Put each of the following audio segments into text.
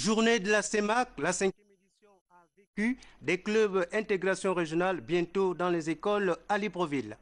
Journée de la CEMAC, la 5e édition a vécu des clubs intégration régionale bientôt dans les écoles à Libreville.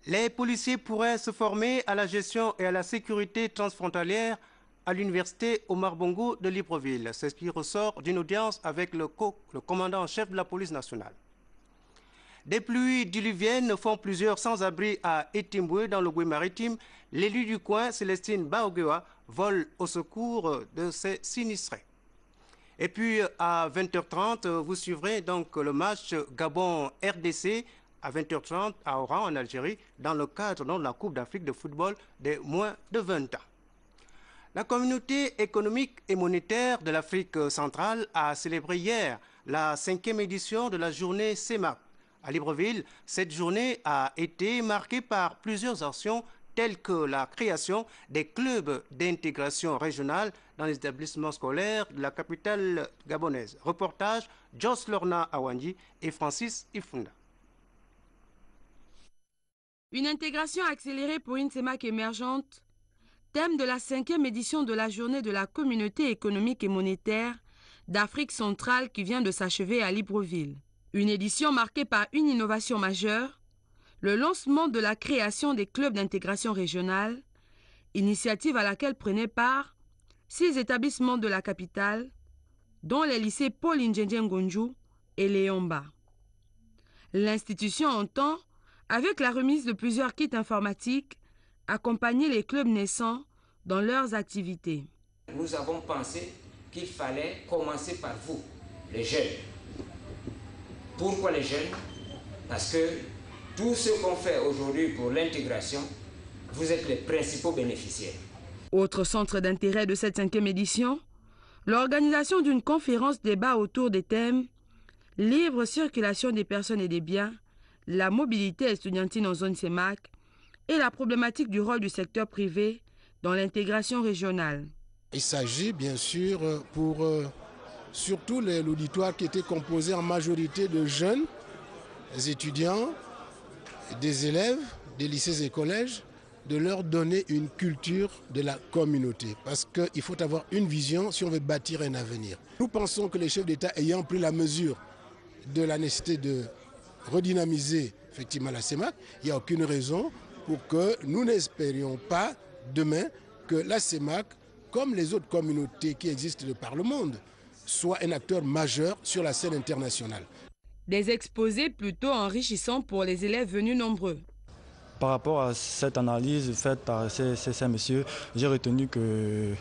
Les policiers pourraient se former à la gestion et à la sécurité transfrontalière à l'université Omar Bongo de Libreville. C'est ce qui ressort d'une audience avec le commandant en chef de la police nationale. Des pluies diluviennes font plusieurs sans-abri à Etimboué dans le Goué maritime. L'élu du coin, Célestine Baogewa, vole au secours de ces sinistrés. Et puis à 20h30, vous suivrez donc le match Gabon-RDC à 20h30 à Oran en Algérie dans le cadre de la Coupe d'Afrique de football des moins de 20 ans. La communauté économique et monétaire de l'Afrique centrale a célébré hier la 5e édition de la journée CEMAC. À Libreville, cette journée a été marquée par plusieurs actions telles que la création des clubs d'intégration régionale dans les établissements scolaires de la capitale gabonaise. Reportage Jos Lorna Awanji et Francis Ifunda. Une intégration accélérée pour une CEMAC émergente, thème de la 5e édition de la journée de la communauté économique et monétaire d'Afrique centrale qui vient de s'achever à Libreville. Une édition marquée par une innovation majeure, le lancement de la création des clubs d'intégration régionale, initiative à laquelle prenaient part 6 établissements de la capitale, dont les lycées Paul Ndjendje Ngonju et Léomba. L'institution entend, avec la remise de plusieurs kits informatiques, accompagner les clubs naissants dans leurs activités. Nous avons pensé qu'il fallait commencer par vous, les jeunes. Pourquoi les jeunes? Parce que tout ce qu'on fait aujourd'hui pour l'intégration, vous êtes les principaux bénéficiaires. Autre centre d'intérêt de cette 5e édition, l'organisation d'une conférence débat autour des thèmes « Libre circulation des personnes et des biens », la mobilité estudiantine en zone CEMAC et la problématique du rôle du secteur privé dans l'intégration régionale. Il s'agit bien sûr pour surtout l'auditoire qui était composé en majorité de jeunes, des étudiants, des élèves, des lycées et collèges, de leur donner une culture de la communauté. Parce qu'il faut avoir une vision si on veut bâtir un avenir. Nous pensons que les chefs d'État ayant pris la mesure de la nécessité de redynamiser effectivement la CEMAC, il n'y a aucune raison pour que nous n'espérions pas demain que la CEMAC, comme les autres communautés qui existent de par le monde, soit un acteur majeur sur la scène internationale. Des exposés plutôt enrichissants pour les élèves venus nombreux. Par rapport à cette analyse faite par ces messieurs, j'ai retenu que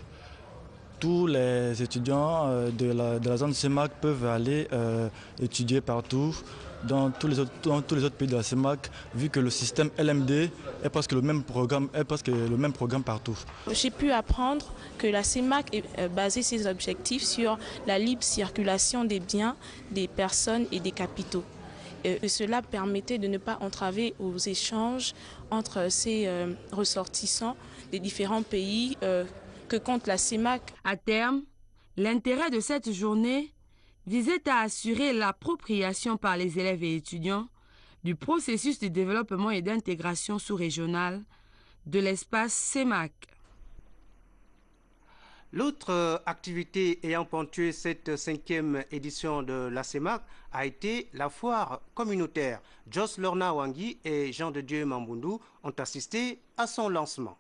tous les étudiants de la zone CEMAC peuvent aller étudier partout dans tous les autres pays de la CEMAC, vu que le système LMD est presque le même programme partout. J'ai pu apprendre que la CEMAC est basée ses objectifs sur la libre circulation des biens, des personnes et des capitaux. Et cela permettait de ne pas entraver aux échanges entre ces ressortissants des différents pays que compte la CEMAC. À terme, l'intérêt de cette journée visait à assurer l'appropriation par les élèves et étudiants du processus de développement et d'intégration sous-régionale de l'espace CEMAC. L'autre activité ayant ponctué cette 5e édition de la CEMAC a été la foire communautaire. Jos Lorna Wangi et Jean de Dieu Mambundu ont assisté à son lancement.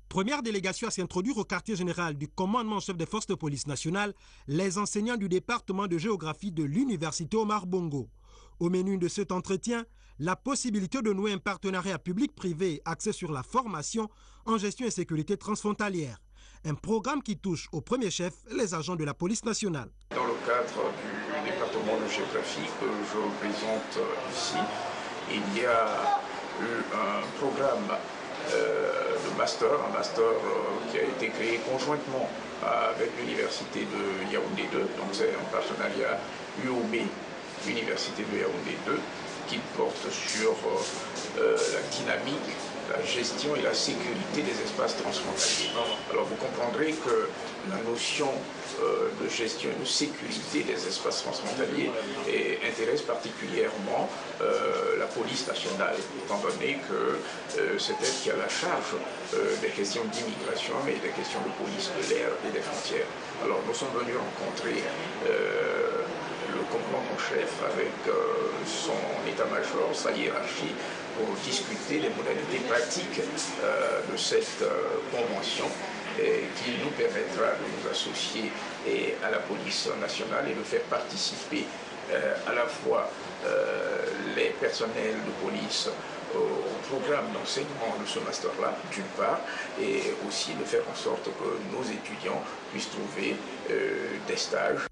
Première délégation à s'introduire au quartier général du commandement chef des forces de police nationale, les enseignants du département de géographie de l'université Omar Bongo. Au menu de cet entretien, la possibilité de nouer un partenariat public-privé axé sur la formation en gestion et sécurité transfrontalière. Un programme qui touche au premier chef les agents de la police nationale. Dans le cadre du département de géographie que je représente ici, il y a eu un programme de master, qui a été créé conjointement avec l'université de Yaoundé 2, donc c'est un partenariat UOB, Université de Yaoundé 2, qui porte sur la dynamique la gestion et la sécurité des espaces transfrontaliers. Alors vous comprendrez que la notion de gestion et de sécurité des espaces transfrontaliers intéresse particulièrement la police nationale, étant donné que c'est elle qui a la charge des questions d'immigration et des questions de police de l'air et des frontières. Alors nous sommes venus rencontrer le commandant-chef avec son état-major, sa hiérarchie, pour discuter les modalités pratiques de cette convention qui nous permettra de nous associer à la police nationale et de faire participer à la fois les personnels de police au programme d'enseignement de ce master-là, d'une part, et aussi de faire en sorte que nos étudiants puissent trouver des stages.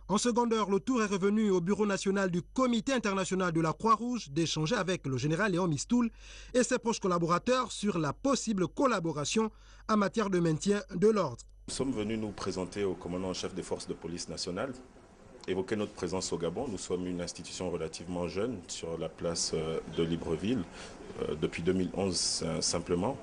En seconde heure, le tour est revenu au bureau national du Comité international de la Croix-Rouge d'échanger avec le général Léon Mistoul et ses proches collaborateurs sur la possible collaboration en matière de maintien de l'ordre. Nous sommes venus nous présenter au commandant en chef des forces de police nationales, évoquer notre présence au Gabon. Nous sommes une institution relativement jeune sur la place de Libreville, depuis 2011 simplement.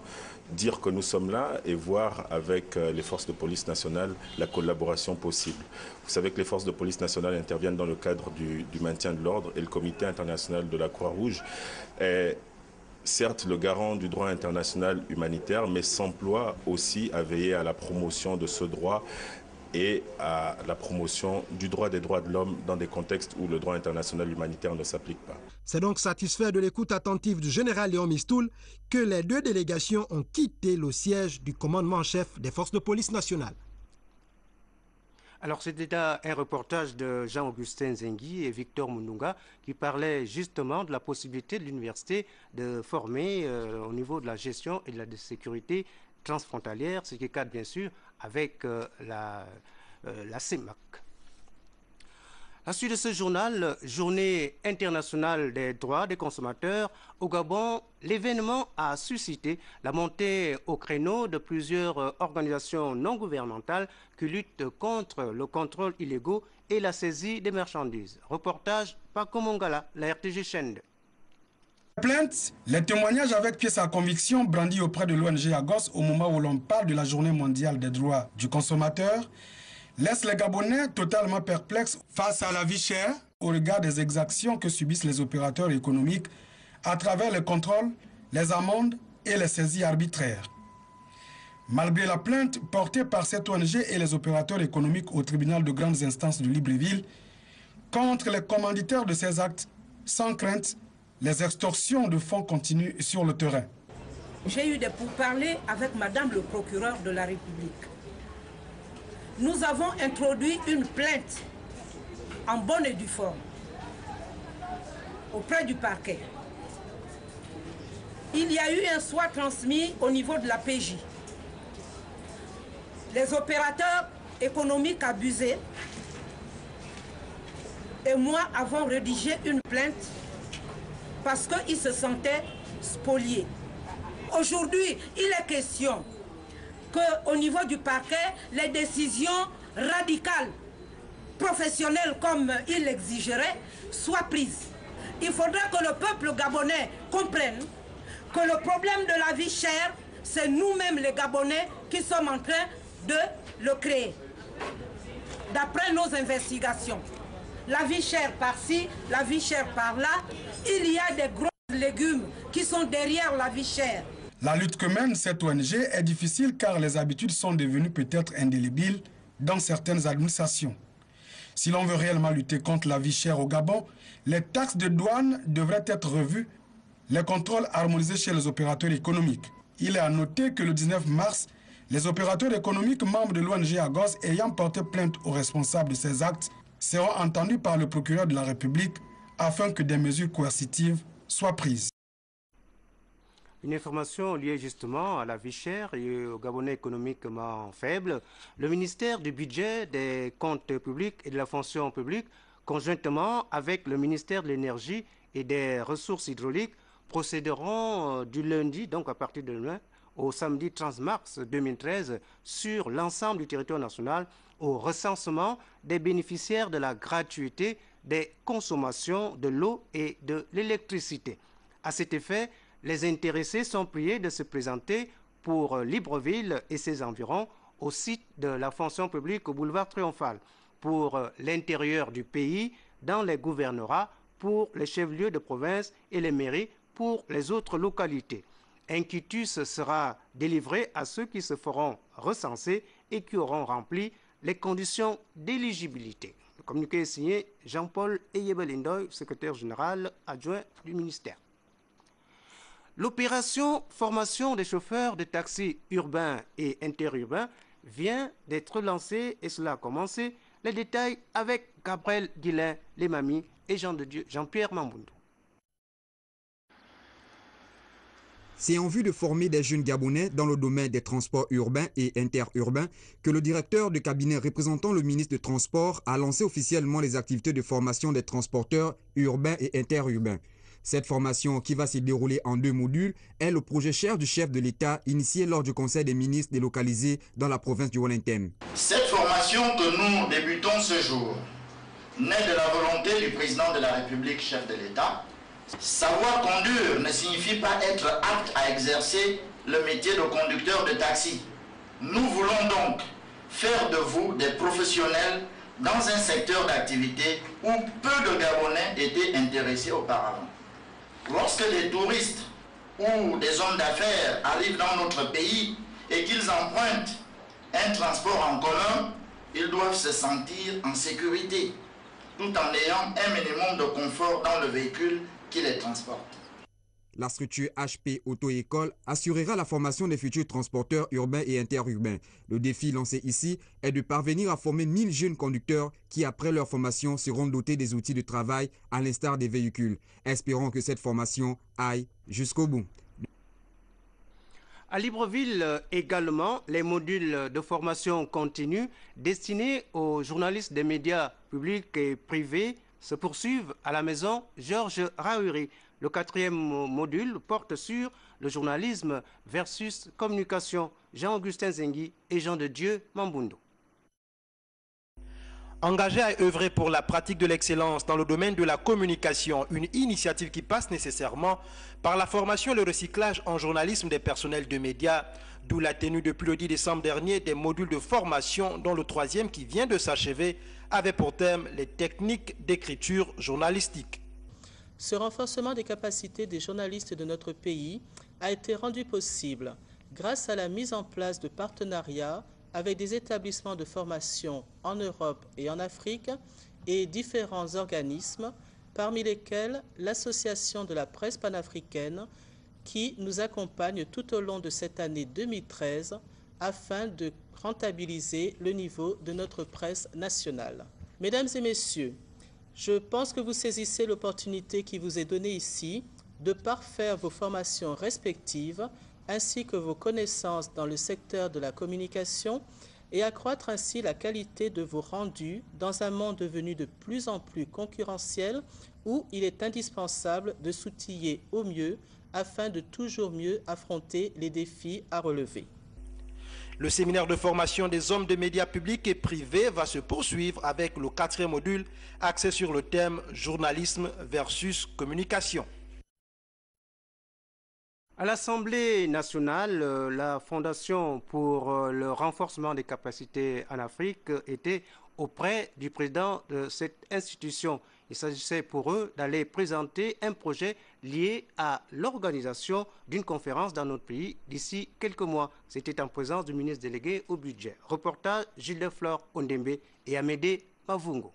Dire que nous sommes là et voir avec les forces de police nationales la collaboration possible. Vous savez que les forces de police nationales interviennent dans le cadre du maintien de l'ordre et le Comité international de la Croix-Rouge est certes le garant du droit international humanitaire, mais s'emploie aussi à veiller à la promotion de ce droit et à la promotion du droit des droits de l'homme dans des contextes où le droit international humanitaire ne s'applique pas. C'est donc satisfait de l'écoute attentive du général Léon Mistoul que les deux délégations ont quitté le siège du commandement en chef des forces de police nationales. Alors c'était un reportage de Jean-Augustin Zengui et Victor Mundunga qui parlaient justement de la possibilité de l'université de former au niveau de la gestion et de la sécurité transfrontalière, ce qui cadre bien sûr avec la CEMAC. À la suite de ce journal, Journée internationale des droits des consommateurs, au Gabon, l'événement a suscité la montée au créneau de plusieurs organisations non gouvernementales qui luttent contre le contrôle illégaux et la saisie des marchandises. Reportage Paco Mongala, la RTG Chende. Plainte, les témoignages avec pièce à conviction brandis auprès de l'ONG Agos au moment où l'on parle de la journée mondiale des droits du consommateur laissent les Gabonais totalement perplexes face à la vie chère au regard des exactions que subissent les opérateurs économiques à travers les contrôles, les amendes et les saisies arbitraires. Malgré la plainte portée par cette ONG et les opérateurs économiques au tribunal de grandes instances de Libreville contre les commanditaires de ces actes, sans crainte, les extorsions de fonds continuent sur le terrain. J'ai eu des pourparlers avec Madame le procureur de la République. Nous avons introduit une plainte en bonne et due forme auprès du parquet. Il y a eu un soit transmis au niveau de la PJ. Les opérateurs économiques abusés et moi avons rédigé une plainte parce qu'ils se sentaient spoliés. Aujourd'hui, il est question qu'au niveau du parquet, les décisions radicales, professionnelles comme il l'exigerait, soient prises. Il faudra que le peuple gabonais comprenne que le problème de la vie chère, c'est nous-mêmes les Gabonais qui sommes en train de le créer. D'après nos investigations, la vie chère par-ci, la vie chère par-là, il y a des gros légumes qui sont derrière la vie chère. La lutte que mène cette ONG est difficile car les habitudes sont devenues peut-être indélébiles dans certaines administrations. Si l'on veut réellement lutter contre la vie chère au Gabon, les taxes de douane devraient être revues, les contrôles harmonisés chez les opérateurs économiques. Il est à noter que le 19 mars, les opérateurs économiques membres de l'ONG Agos ayant porté plainte aux responsables de ces actes seront entendus par le procureur de la République afin que des mesures coercitives soient prises. Une information liée justement à la vie chère et aux Gabonais économiquement faibles. Le ministère du Budget, des Comptes publics et de la Fonction publique, conjointement avec le ministère de l'Énergie et des Ressources hydrauliques, procéderont du lundi, donc à partir de demain, au samedi 30 mars 2013, sur l'ensemble du territoire national, au recensement des bénéficiaires de la gratuité des consommations de l'eau et de l'électricité. À cet effet, Les intéressés sont priés de se présenter pour Libreville et ses environs au site de la fonction publique au boulevard Triomphal, pour l'intérieur du pays, dans les gouvernorats, pour les chefs-lieux de province et les mairies pour les autres localités. Un quitus sera délivré à ceux qui se feront recenser et qui auront rempli les conditions d'éligibilité. Le communiqué est signé Jean-Paul Eyebelindoy, secrétaire général adjoint du ministère. L'opération formation des chauffeurs de taxis urbains et interurbains vient d'être lancée et cela a commencé. Les détails avec Gabriel Guillain, les mamies et Jean-Pierre Mamboundou. C'est en vue de former des jeunes Gabonais dans le domaine des transports urbains et interurbains que le directeur de cabinet représentant le ministre des Transports a lancé officiellement les activités de formation des transporteurs urbains et interurbains. Cette formation, qui va se dérouler en 2 modules, est le projet cher du chef de l'État initié lors du Conseil des ministres délocalisé dans la province du Wellington. Cette formation que nous débutons ce jour naît de la volonté du président de la République, chef de l'État. Savoir conduire ne signifie pas être apte à exercer le métier de conducteur de taxi. Nous voulons donc faire de vous des professionnels dans un secteur d'activité où peu de Gabonais étaient intéressés auparavant. Lorsque des touristes ou des hommes d'affaires arrivent dans notre pays et qu'ils empruntent un transport en commun, ils doivent se sentir en sécurité, tout en ayant un minimum de confort dans le véhicule qui les transporte. La structure HP Auto-École assurera la formation des futurs transporteurs urbains et interurbains. Le défi lancé ici est de parvenir à former 1000 jeunes conducteurs qui, après leur formation, seront dotés des outils de travail à l'instar des véhicules. Espérons que cette formation aille jusqu'au bout. À Libreville également, les modules de formation continue destinés aux journalistes des médias publics et privés se poursuivent à la maison Georges Rahuri. Le 4e module porte sur le journalisme versus communication. Jean-Augustin Zengui et Jean de Dieu Mamboundou. Engagé à œuvrer pour la pratique de l'excellence dans le domaine de la communication, une initiative qui passe nécessairement par la formation et le recyclage en journalisme des personnels de médias, d'où la tenue depuis le 10 décembre dernier des modules de formation dont le 3e qui vient de s'achever avait pour thème les techniques d'écriture journalistique. Ce renforcement des capacités des journalistes de notre pays a été rendu possible grâce à la mise en place de partenariats avec des établissements de formation en Europe et en Afrique et différents organismes, parmi lesquels l'Association de la presse panafricaine qui nous accompagne tout au long de cette année 2013 afin de rentabiliser le niveau de notre presse nationale. Mesdames et messieurs, je pense que vous saisissez l'opportunité qui vous est donnée ici de parfaire vos formations respectives ainsi que vos connaissances dans le secteur de la communication et accroître ainsi la qualité de vos rendus dans un monde devenu de plus en plus concurrentiel où il est indispensable de s'outiller au mieux afin de toujours mieux affronter les défis à relever. Le séminaire de formation des hommes de médias publics et privés va se poursuivre avec le 4e module axé sur le thème journalisme versus communication. À l'Assemblée nationale, la Fondation pour le renforcement des capacités en Afrique était auprès du président de cette institution. Il s'agissait pour eux d'aller présenter un projet lié à l'organisation d'une conférence dans notre pays d'ici quelques mois. C'était en présence du ministre délégué au budget. Reportage Gilles Flore Ondembe et Amédée Mavungo.